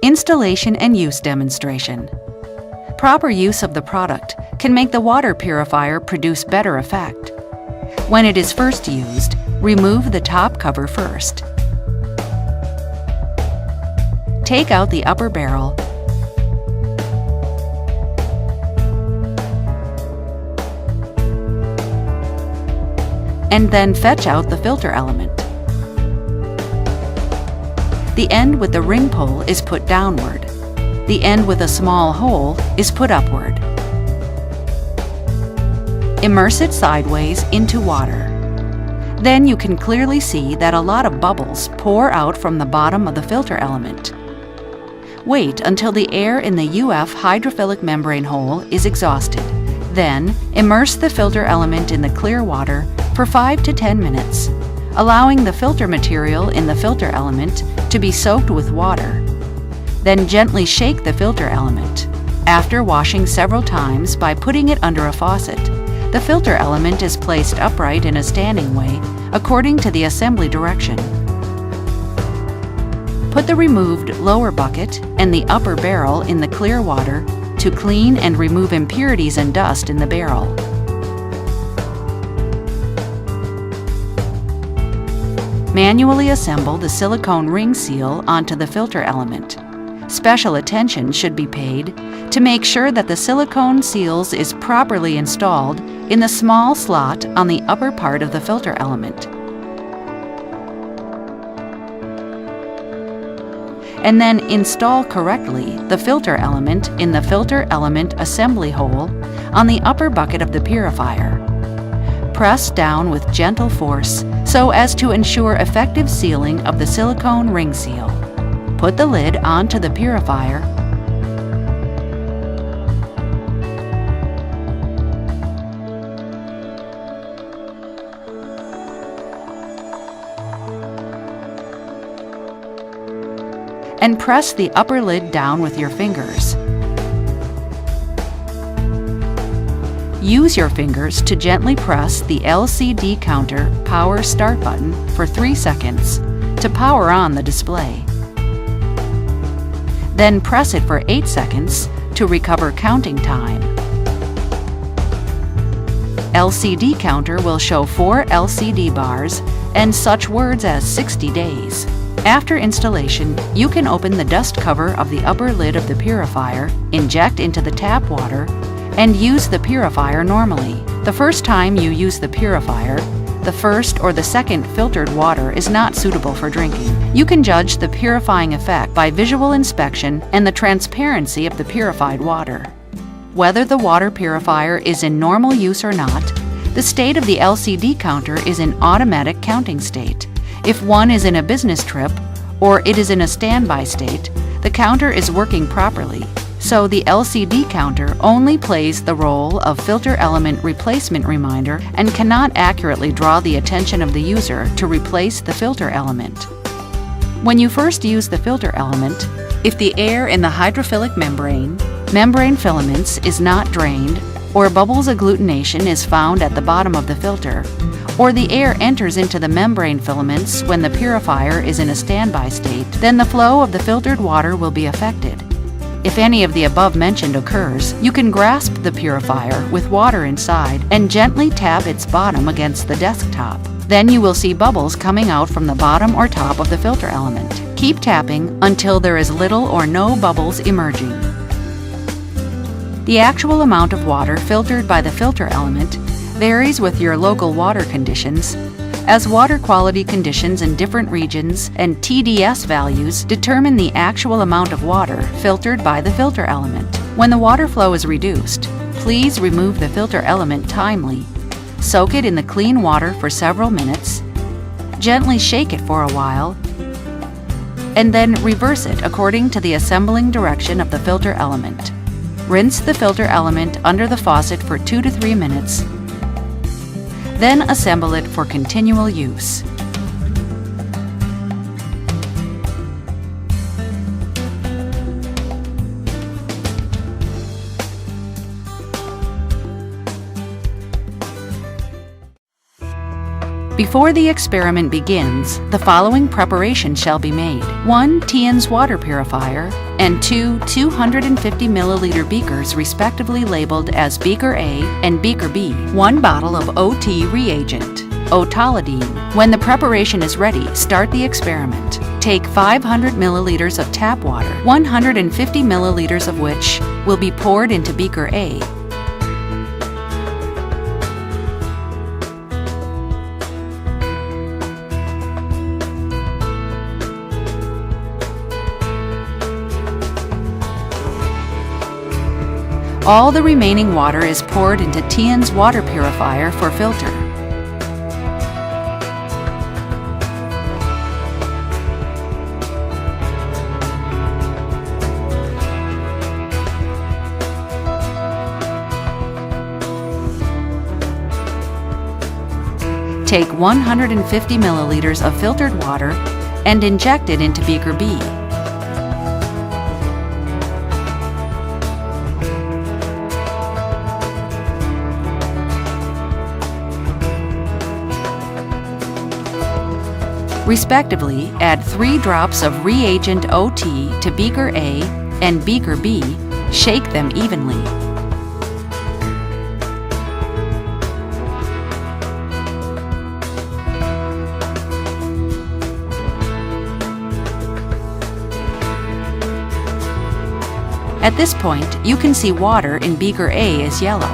Installation and use demonstration. Proper use of the product can make the water purifier produce better effect. When it is first used, remove the top cover first. Take out the upper barrel and then fetch out the filter element. The end with the ring pull is put downward. The end with a small hole is put upward. Immerse it sideways into water. Then you can clearly see that a lot of bubbles pour out from the bottom of the filter element. Wait until the air in the UF hydrophilic membrane hole is exhausted. Then, immerse the filter element in the clear water for 5 to 10 minutes, allowing the filter material in the filter element to be soaked with water. Then gently shake the filter element. After washing several times by putting it under a faucet, the filter element is placed upright in a standing way according to the assembly direction. Put the removed lower bucket and the upper barrel in the clear water to clean and remove impurities and dust in the barrel. Manually assemble the silicone ring seal onto the filter element. Special attention should be paid to make sure that the silicone seals is properly installed in the small slot on the upper part of the filter element. And then install correctly the filter element in the filter element assembly hole on the upper bucket of the purifier. Press down with gentle force so as to ensure effective sealing of the silicone ring seal. Put the lid onto the purifier and press the upper lid down with your fingers. Use your fingers to gently press the LCD counter power start button for 3 seconds to power on the display. Then press it for 8 seconds to recover counting time. LCD counter will show 4 LCD bars and such words as 60 days. After installation, you can open the dust cover of the upper lid of the purifier, inject into the tap water, and use the purifier normally. The first time you use the purifier, the first or the second filtered water is not suitable for drinking. You can judge the purifying effect by visual inspection and the transparency of the purified water. Whether the water purifier is in normal use or not, the state of the LCD counter is in automatic counting state. If one is in a business trip or it is in a standby state, the counter is working properly. So the LCD counter only plays the role of filter element replacement reminder and cannot accurately draw the attention of the user to replace the filter element. When you first use the filter element, if the air in the hydrophilic membrane filaments is not drained, or bubbles agglutination is found at the bottom of the filter, or the air enters into the membrane filaments when the purifier is in a standby state, then the flow of the filtered water will be affected. If any of the above mentioned occurs, you can grasp the purifier with water inside and gently tap its bottom against the desktop. Then you will see bubbles coming out from the bottom or top of the filter element. Keep tapping until there is little or no bubbles emerging. The actual amount of water filtered by the filter element varies with your local water conditions, as water quality conditions in different regions and TDS values determine the actual amount of water filtered by the filter element. When the water flow is reduced, please remove the filter element timely. Soak it in the clean water for several minutes, gently shake it for a while, and then reverse it according to the assembling direction of the filter element. Rinse the filter element under the faucet for 2 to 3 minutes. Then assemble it for continual use. Before the experiment begins, the following preparation shall be made. 1 TIENS water purifier and 2 250 milliliter beakers respectively labeled as Beaker A and Beaker B. 1 bottle of OT reagent, otolidine. When the preparation is ready, start the experiment. Take 500 milliliters of tap water, 150 milliliters of which will be poured into Beaker A. All the remaining water is poured into TIENS water purifier for filter. Take 150 milliliters of filtered water and inject it into Beaker B. Respectively, add 3 drops of reagent OT to Beaker A and Beaker B. Shake them evenly. At this point, you can see water in Beaker A is yellow,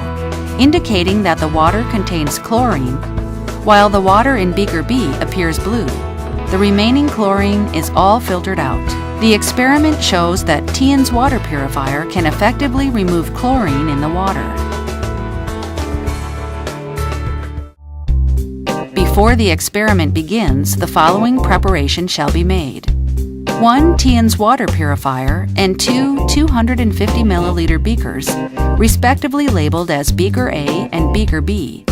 indicating that the water contains chlorine, while the water in Beaker B appears blue. The remaining chlorine is all filtered out. The experiment shows that TIENS water purifier can effectively remove chlorine in the water. Before the experiment begins, the following preparation shall be made. 1 TIENS water purifier and 2 250 milliliter beakers, respectively labeled as Beaker A and Beaker B.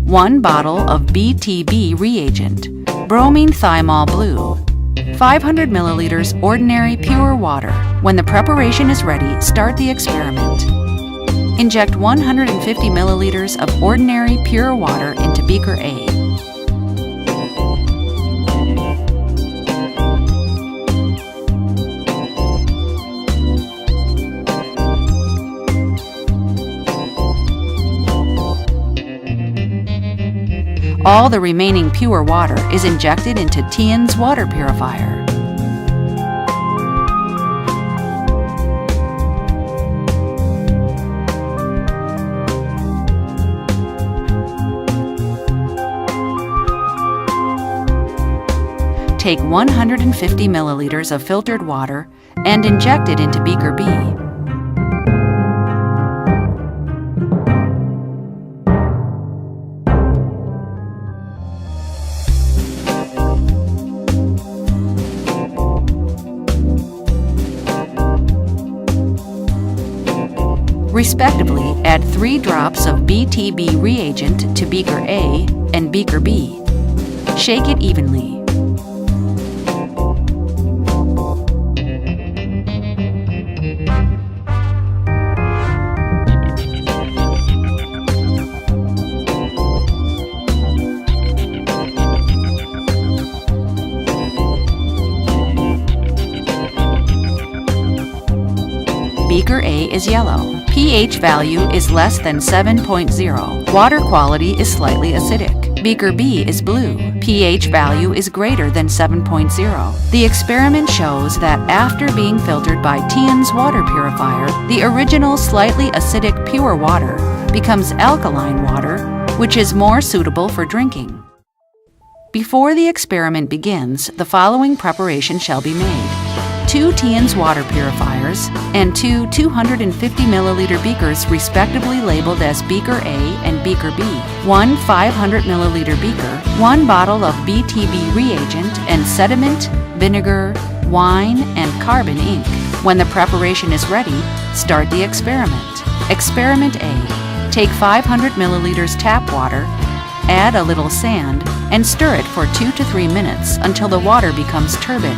1 bottle of BTB reagent, bromine thymol blue. 500 milliliters ordinary pure water. When the preparation is ready, start the experiment. Inject 150 milliliters of ordinary pure water into Beaker A. All the remaining pure water is injected into TIENS water purifier. Take 150 milliliters of filtered water and inject it into Beaker B. Respectively, add 3 drops of BTB reagent to Beaker A and Beaker B. Shake it evenly. Beaker A is yellow. pH value is less than 7.0. Water quality is slightly acidic. Beaker B is blue. pH value is greater than 7.0. The experiment shows that after being filtered by TIENS water purifier, the original slightly acidic pure water becomes alkaline water, which is more suitable for drinking. Before the experiment begins, the following preparation shall be made. 2 TIENS water purifiers and 2 250 milliliter beakers respectively labeled as Beaker A and Beaker B. 1 500 milliliter beaker, 1 bottle of BTB reagent and sediment, vinegar, wine, and carbon ink. When the preparation is ready, start the experiment. Experiment A. Take 500 milliliters tap water, add a little sand, and stir it for 2 to 3 minutes until the water becomes turbid.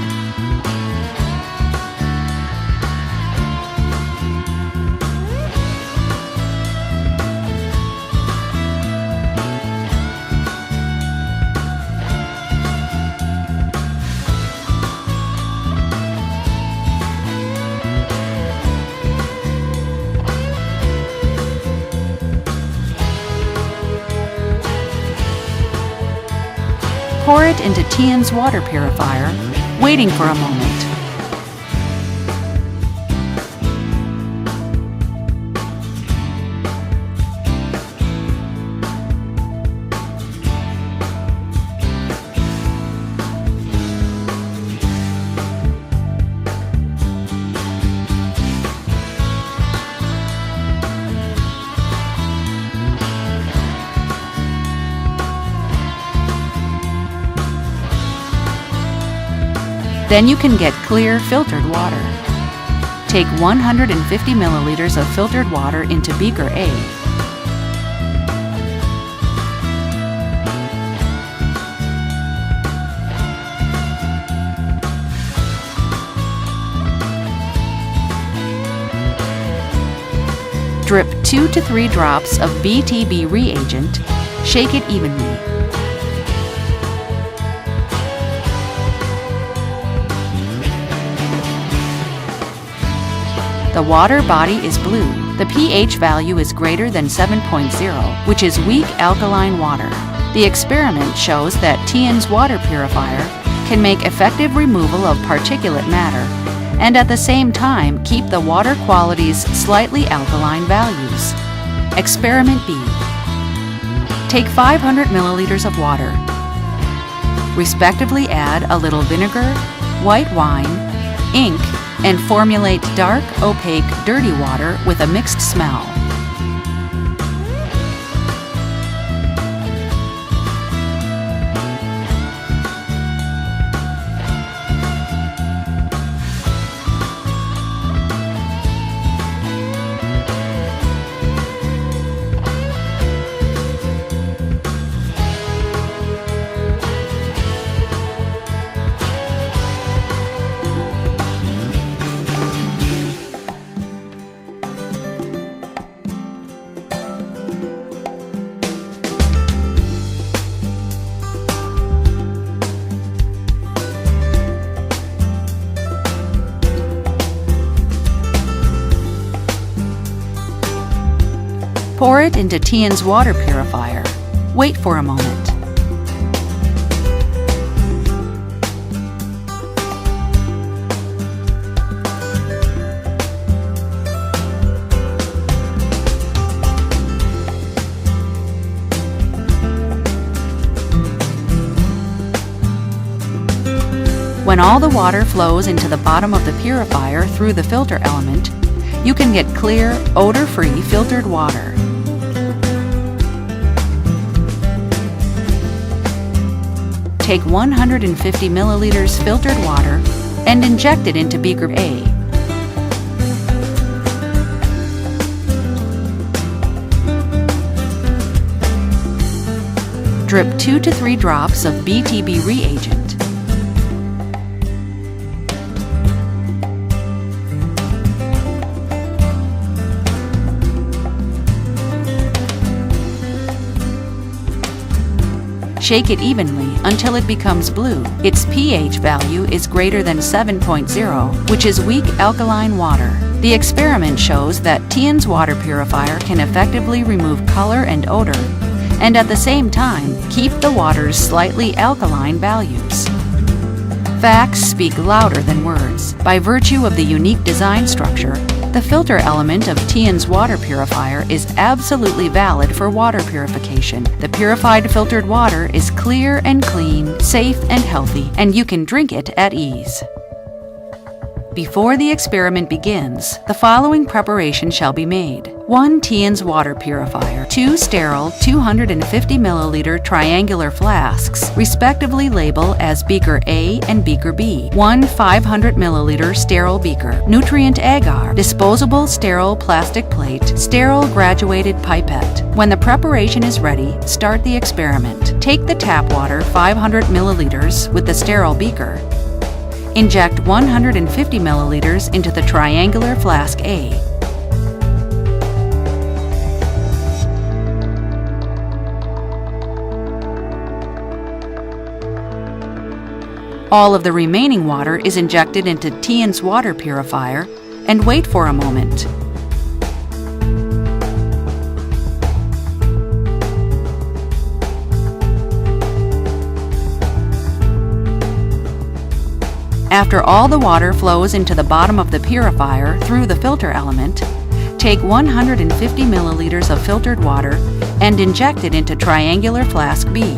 Pour it into TIENS water purifier, waiting for a moment. Then you can get clear filtered water. Take 150 milliliters of filtered water into beaker A. Drip 2 to 3 drops of BTB reagent. Shake it evenly. The water body is blue. The pH value is greater than 7.0, which is weak alkaline water. The experiment shows that TIENS water purifier can make effective removal of particulate matter and at the same time keep the water quality's slightly alkaline values. Experiment B. Take 500 milliliters of water. Respectively add a little vinegar, white wine, ink, and formulate dark, opaque, dirty water with a mixed smell. Pour it into TIENS water purifier. Wait for a moment. When all the water flows into the bottom of the purifier through the filter element, you can get clear, odor-free filtered water. Take 150 milliliters filtered water and inject it into beaker A. Drip 2 to 3 drops of BTB reagent. Shake it evenly until it becomes blue. Its pH value is greater than 7.0, which is weak alkaline water. The experiment shows that TIENS water purifier can effectively remove color and odor, and at the same time keep the water's slightly alkaline values. Facts speak louder than words. By virtue of the unique design structure, the filter element of TIENS water purifier is absolutely valid for water purification. The purified filtered water is clear and clean, safe and healthy, and you can drink it at ease. Before the experiment begins, the following preparation shall be made. 1 TIENS water purifier, 2 sterile 250 milliliter triangular flasks, respectively label as beaker A and beaker B. 1 500 milliliter sterile beaker, nutrient agar, disposable sterile plastic plate, sterile graduated pipette. When the preparation is ready, start the experiment. Take the tap water 500 milliliters with the sterile beaker. Inject 150 milliliters into the triangular flask A. All of the remaining water is injected into TIENS water purifier and wait for a moment. After all the water flows into the bottom of the purifier through the filter element, take 150 milliliters of filtered water and inject it into triangular flask B.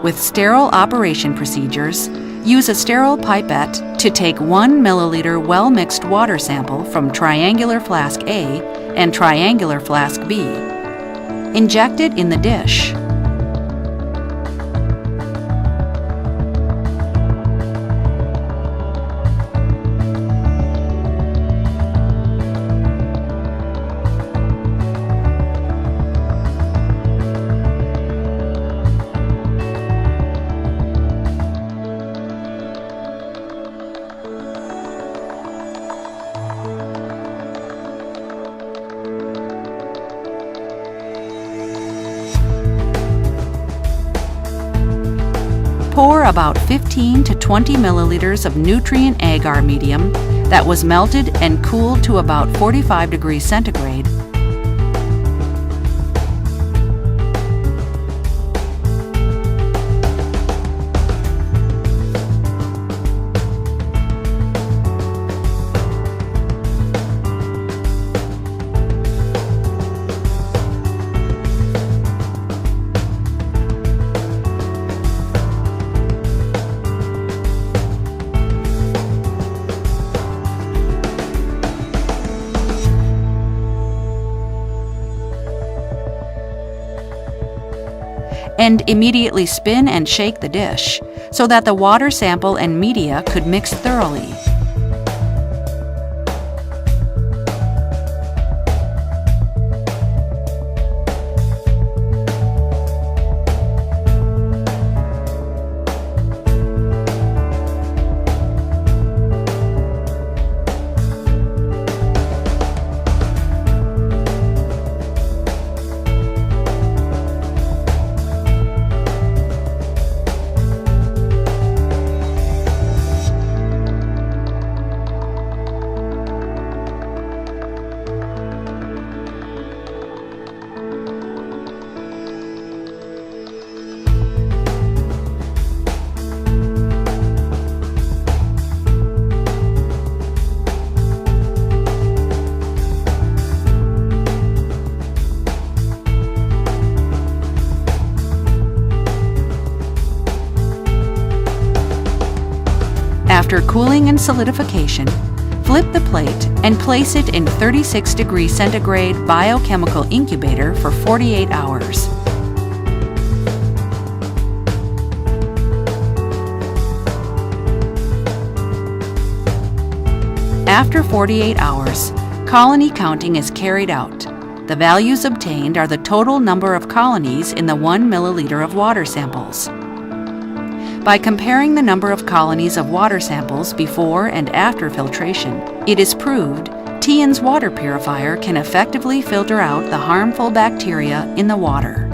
With sterile operation procedures, use a sterile pipette to take 1 milliliter well-mixed water sample from triangular flask A and triangular flask B. Inject it in the dish. Pour about 15 to 20 milliliters of nutrient agar medium that was melted and cooled to about 45 degrees centigrade. And immediately spin and shake the dish so that the water sample and media could mix thoroughly. After cooling and solidification, flip the plate and place it in 36 degrees centigrade biochemical incubator for 48 hours. After 48 hours, colony counting is carried out. The values obtained are the total number of colonies in the 1 milliliter of water samples. By comparing the number of colonies of water samples before and after filtration, it is proved TIENS water purifier can effectively filter out the harmful bacteria in the water.